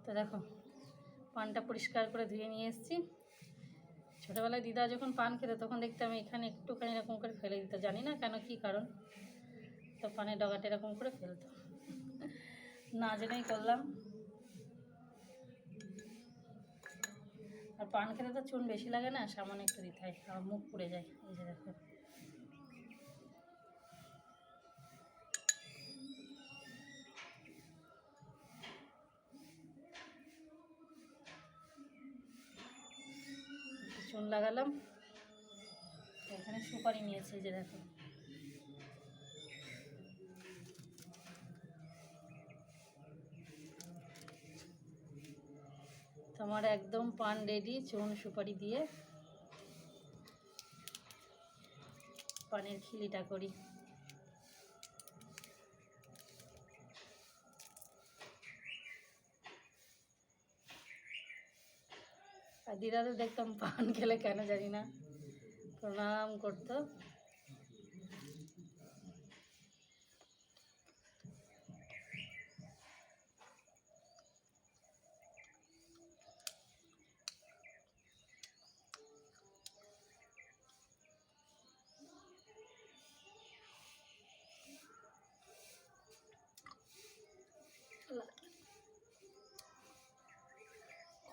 তো দেখো পানটা পরিষ্কার করে ধুয়ে নিয়ে এসেছি। ছোটোবেলায় দিদা যখন পান খেতে তখন দেখতাম এখানে একটুখানি এরকম করে ফেলে দিত, জানি না কেন কী কারণ, তো পানের ডগাটা এরকম করে ফেলতো, না জেনেই করলাম। আর পান খেতে তো চুন বেশি লাগে না, সামান্য একটু দিতে হয়, আর মুখ পুড়ে যায়। এই যে দেখো চুন লাগালাম। এখানে সুপারি নিয়েছে, যে দেখো তোমার একদম পান রেডি, চুন সুপারি দিয়ে পানের খিলিটা করি। আর দিদাদের দেখতাম পান খেলে কেন জানি না প্রণাম করতো।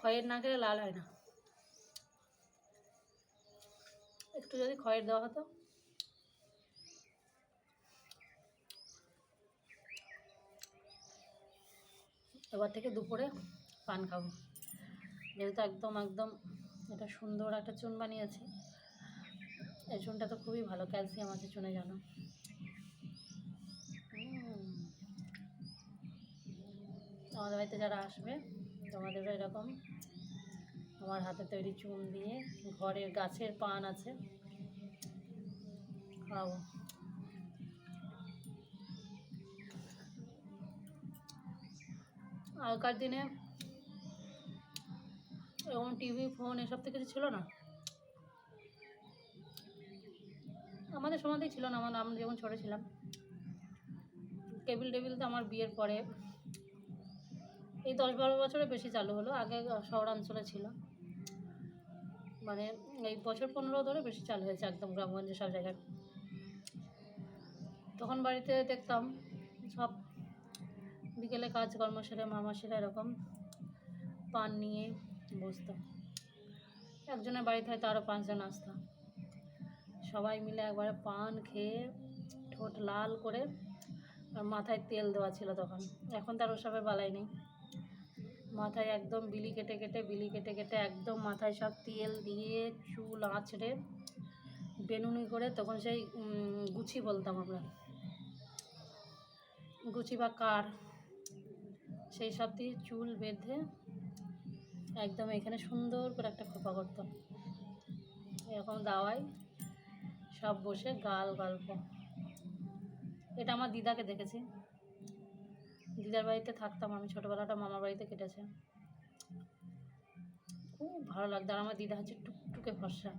খয়ের না খেলে লাল হয় না, একটু যদি খয়ের দেওয়া হতো। এবার থেকে দুপুরে পান খাবো, যেহেতু একদম একদম এটা সুন্দর একটা চুন বানিয়েছি। এই চুনটা তো খুবই ভালো, ক্যালসিয়াম আছে চুনে, জানো। আমাদের বাড়িতে যারা আসবে তোমাদেরও এরকম আমার হাতে তৈরি চুন দিয়ে, ঘরের গাছের পান আছে, খাওয়াবো। আগেকার দিনে এরকম টিভি ফোন এসব তো কিছু ছিল না, আমাদের সময়তেই ছিল না। আমরা যখন ছোটো ছিলাম, কেবিল টেবিল তো আমার বিয়ের পরে এই 10-12 বছরে বেশি চালু হলো, আগে শহরাঞ্চলে ছিল, মানে এই বছর 15 ধরে বেশি চালু হয়েছে একদম গ্রামগঞ্জে সব জায়গায়। তখন বাড়িতে দেখতাম সব বিকেলে কাজকর্ম সেরে মামাসিরা এরকম পান নিয়ে বসতাম, একজনের বাড়িতে হয়তো আরও 5 জন আসতাম, সবাই মিলে একবারে পান খেয়ে ঠোঁট লাল করে, আর মাথায় তেল দেওয়া ছিল তখন, এখন তার ওসবের বালাই নেই। মাথায় একদম বিলি কেটে কেটে একদম মাথায় সব তেল দিয়ে চুল আঁচড়ে বেনুনি করে, তখন সেই গুছি বলতাম আমরা, গুছি বা কার, সেই সব দিয়ে চুল বেঁধে একদম এখানে সুন্দর করে একটা খোপা করতাম, এরকম দাওয়ায় সব বসে গাল গল্প। এটা আমার দিদাকে দেখেছি, দিদার বাড়িতে থাকতাম আমি, ছোটোবেলাটা মামার বাড়িতে কেটেছে, খুব ভালো লাগতো। আর আমার দিদা হচ্ছে টুকটুকে ফর্সা,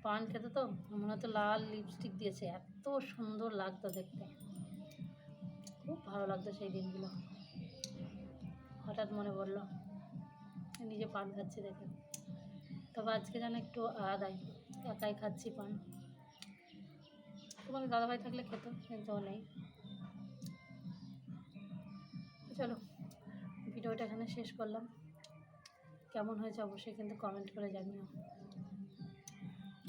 পান খেতে তো মনে হতো লাল লিপস্টিক দিয়েছে, এত সুন্দর লাগতো দেখতে, খুব ভালো লাগতো সেই দিনগুলো। হঠাৎ মনে পড়লো নিজে পান খাচ্ছি দেখে, তবে আজকে যেন একটু আলাদাই, একাই খাচ্ছি পান। তোমার দাদাভাই থাকলে খেত, কিন্তু ও নেই। চলো ভিডিওটা এখানে শেষ করলাম, কেমন হয়েছে অবশ্যই কিন্তু কমেন্ট করে জানিও,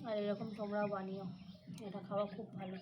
আর এরকম তোমরাও বানিও, এটা খাওয়া খুব ভালো।